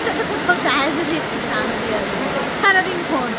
সাথে কোথাও যায় যদি সারাদিন ফোন।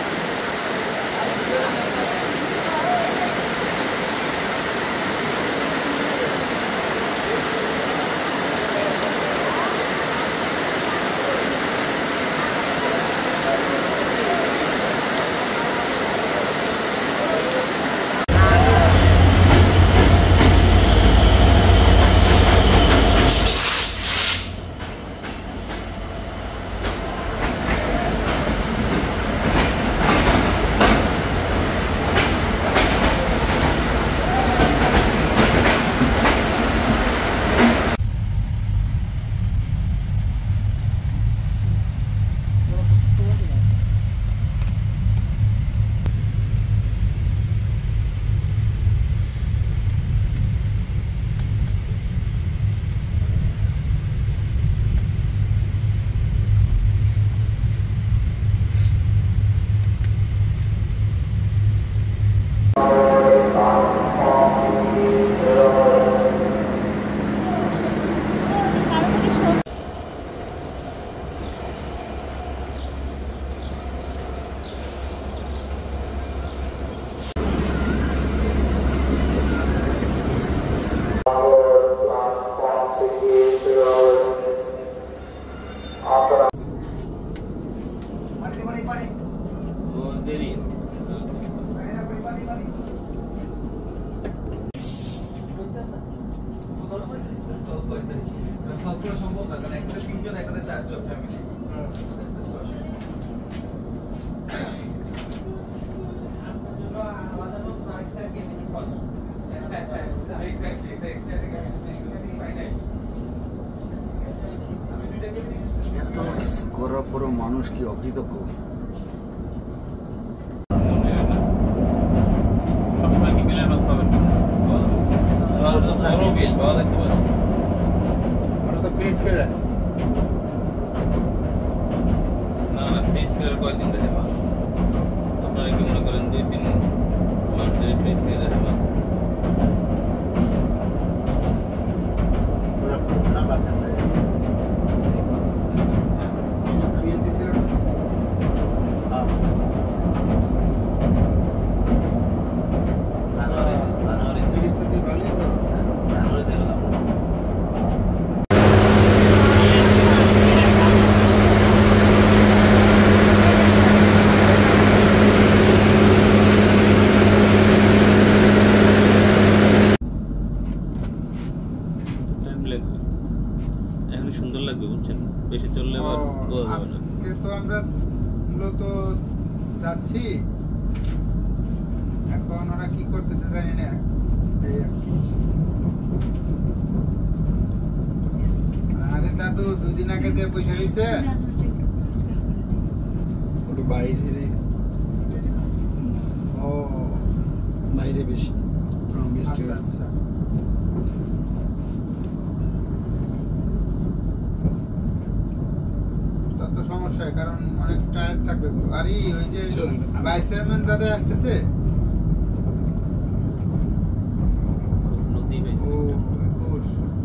এত কিছু করার পরও মানুষ কি অকৃতজ্ঞ? কয়েকদিন দেখে মাছ আপনারা কি মনে করেন 2-3 মাস ধরে প্রেস করে দেখে মাছ সুন্দর লাগবে বুঝছেন, বেশি চললে আবার বোঝা যাবে না। তো আমরা মূলত যাচ্ছি, এখন ওরা কি করতেছে জানি না। আরে দাদু দুদিন আগে যে পয়সা হয়েছে বাইরে, ও বাইরে বেশি। আচ্ছা আচ্ছা, তো সমস্যা, কারণ অনেক টায়ার থাকবে। আর ওই যে ভাইস চেয়ারম্যান দাদা আসতেছে,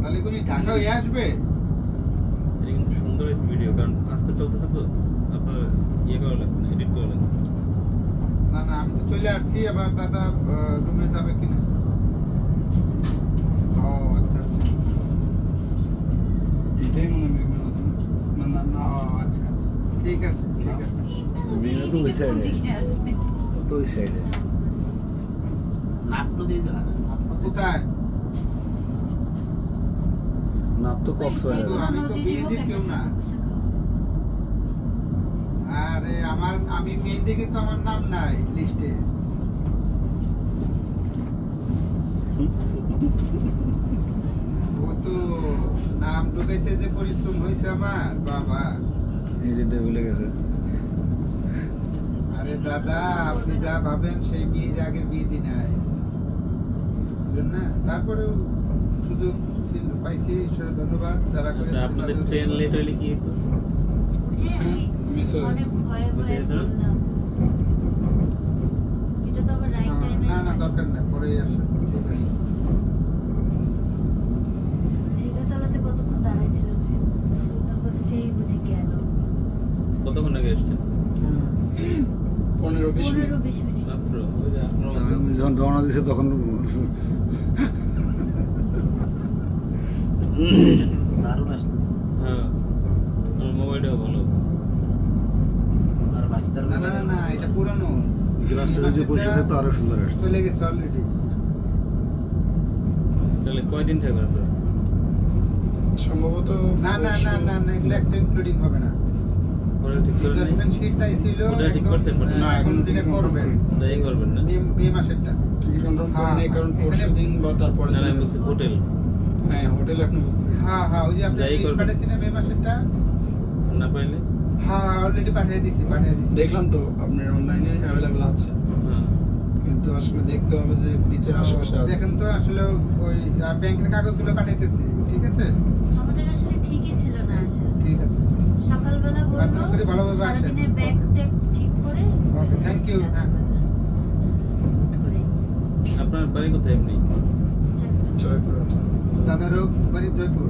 তাহলে কোন ঢাকা হয়ে আসবে। এটা কিন্তু সুন্দর ভিডিও, কারণ আস্তে চলতেছে তো আপনার ইয়ে করা লাগবে না, এডিট করা লাগবে না। না আমি তো চলে আসছি, আবার দাদা রুমে যাবে কিনা। ও আচ্ছা আচ্ছা, এটাই মনে হয় না। না আচ্ছা আচ্ছা, ঠিক আছে ঠিক আছে। মেঘনা তো ওই সাইডে, তো ওই সাইডে নাপ তো দিয়ে যা, কোথায় নাপ তো কক্সবাজার। আমি তো বিএনজির কেউ না। আরে আমি মেন দিকে তো আমার নাম নাই লিস্টে। ও তো নাম ঢুকাইতে যে পরিশ্রম হয়েছে আমার, বাবা নিজেরটা ভুলে গেছে। আরে দাদা আপনি যা ভাবেন সেই বীজ আগের বীজই নাই, বুঝলেন না। তারপরেও সুযোগ পাইছি, ঈশ্বরের ধন্যবাদ। যারা করে আপনাদের ট্রেন লেট হইলে কি না না দরকার নেই, পরে আসে। ঠিক আছে, ঝিলে তলাতে কতক্ষণ দাঁড়াইছিল, সেই বুঝি গেল। কতক্ষণ আগে এসছেন? 15-20 মিনিট। 15-20 মিনিট। মাত্র ওই যে আপনার মতো। আমি যখন রওনা দিয়েছে তখন দারুণ আসছে। হ্যাঁ আমার মোবাইলটাও ভালো। আর বাইস্তার না না না না, এটা পুরানো। রাস্তাটা যে পরিষ্কার তো আরো সুন্দর আসছে। চলে গেছে অলরেডি। তাহলে কয়দিন থাকবেন আপনারা? সম্ভবত না না না না না, এগুলো একটা ইনক্লুডিং হবে না। ওরা ঠিক করে নেই? রিপ্লেসমেন্ট শিট চাইছিল ওটা ঠিক একদম। করছেন মানে? না, এখন এখন যেটা ঠিক করবেন যাই করবেন না? মে মাসেরটা। টিকিট কনফার্ম হ্যাঁ, করেন, কারণ এখানে- পরশুদিন বা তারপরে না না আমি বলছি হোটেল। হ্যাঁ হোটেল আপনি book করেন। হ্যাঁ হ্যাঁ, ওই যে আপনি যাই লিস্ট করবেন। পাঠিয়েছেন মে মাসেরটা। না পাইলে? হ্যাঁ অলরেডি পাঠিয়ে দিছি। দেখলাম তো আপনার অনলাইনে অ্যাভেলেবল আছে, হ্যাঁ কিন্তু আসলে দেখতে হবে যে বিচের আশেপাশে আছে। দেখেন তো আসলে ওই ব্যাংকের কাগজগুলো পাঠাইতেছি, ঠিক আছে? আমাদের আসলে ঠিকই ছিল না আসলে। ঠিক আছে। সকালবেলা আপনারা বললো করে ভালোভাবে আসেন। সারাদিনের ব্যাগ ট্যাগ ঠিক করে ওকে, থ্যাংক ইউ। হ্যাঁ করে আপনার বাড়ি কোথায় এমনি? জয়পুর। দাদারও বাড়ি জয়পুর।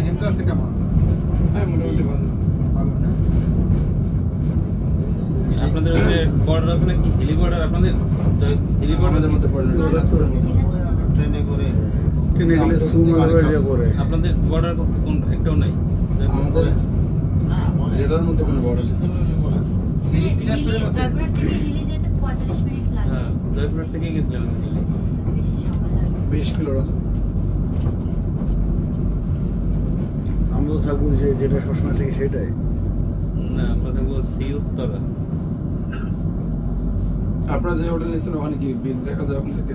হিন্দু আছে কেমন? হ্যাঁ মোটামুটি ভালো। ভালো না? আপনাদের ওই বর্ডার আছে নাকি? হিলি বর্ডার আপনাদের? হিলি বর্ডার আমাদের মধ্যে পড়ে না। ঠিক আছে। ট্রেনে করে কিনে গেলে সুমালের যে পরে আপনাদের বর্ডার কোন একটাও নাই? আমাদের না জেলার মধ্যে কোনো বড় হিলি হিলি দিনাজপুরের মধ্যে? জয়পুর থেকে হিলি যেতে 45 মিনিট লাগে। হ্যাঁ জয়পুর থেকে গেছিলাম আমি হিলি। বেশি সময় লাগে। 20 কিলো রাস্তা। আমরা তো থাকবো যে যেটা সবসময় থেকে সেটাই। না আমরা থাকবো সি উত্তরা। আপনারা যে হোটেল নিয়েছেন ওখানে কি বিচ দেখা যায় ওখান থেকে?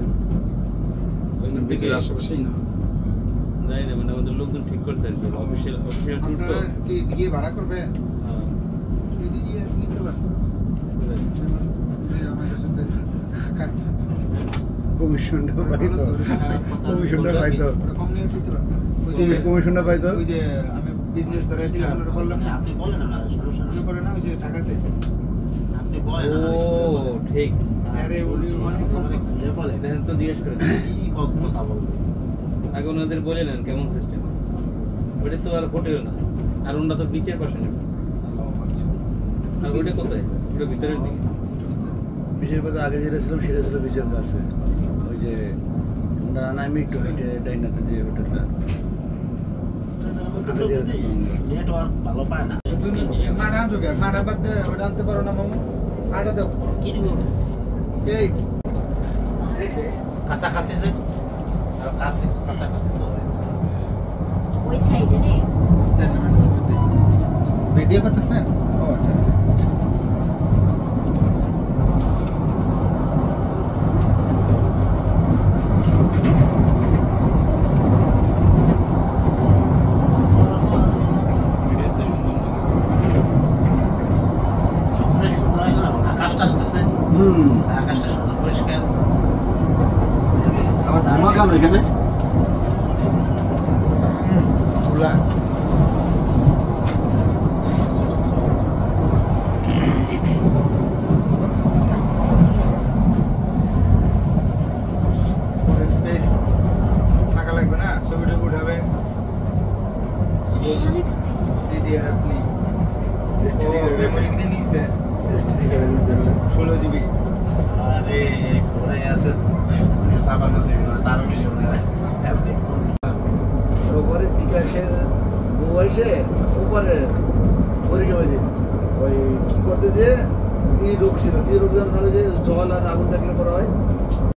ওই দিক থেকে বিচের আশেপাশেই না? জানি না মানে আমাদের লোকজন ঠিক করতে আর কি অফিসিয়াল ট্যুর তো। আপনারা কি গিয়ে ভাড়া করবেন? হ্যাঁ এই যে গিয়ে নিতে পারেন। যে আমাদের সাথে কমিশনটা পাইতো, কমিশনটা পাইতো, ওটা কম নিয়ে দিতে পারেন। ওই যে কমিশনটা পাইতো। ওই যে আমি বিজনেস ধরে দিলাম, ওটা বললাম না। আপনি বলেন আমার সমস্যা মনে নেই। করে না ওই যে ঢাকাতে। আপনি বলেন ও ঠিক আরে উনি অনেক কম। খুলে বলেন দেখেন তো জিজ্ঞেস করেন কি কথা বলবো। আগে ওনাদের বলে নেন কেমন সিস্টেম। ওটা তো আর হোটেল না, আর ওটা তো বিচের পাশে নেবে। আর ওটা কোথায়? ওটা ভিতরের দিকে। বিচের পাশে আগে যেটা ছিলাম সেটা ছিল বিচের কাছে। ওই যে আমরা নামি একটু হেঁটে ডাইনাতে যে হোটেলটা। নেটওয়ার্ক ভালো পায় না। তুমি মাঠা আনছো কে? মাঠা বাদ দে, ওটা আনতে পারো না মামু? মাঠা দাও। কি দিব? এই কাছাকাছি যে আর কাছাকাছি তো ওই সাইডে রে। ভিডিও করতেছেন? ও আচ্ছা আচ্ছা। সবচেয়ে সুন্দর হয় না আকাশটা আসতেছে। আকাশটা সুন্দর পরিষ্কার। আমার ধামা কাম এখানে খোলা। স্পেস থাকা লাগবে না, ছবিটা উঠাবে। অনেক স্পেস। DDR আপনি মেমোরি কিনে নিয়েছে STD কার্ডের 16 GB। আরে ঘুরে আছে সাবান আছে তারও বেশি মনে হয়। ওপরে বিকাশের বউ আইসে ওপরে পরীক্ষা বাইরে ওই কি করতে যে এই রোগ ছিল, কি রোগ যেন থাকে যে জল আর আগুন থাকলে করা হয়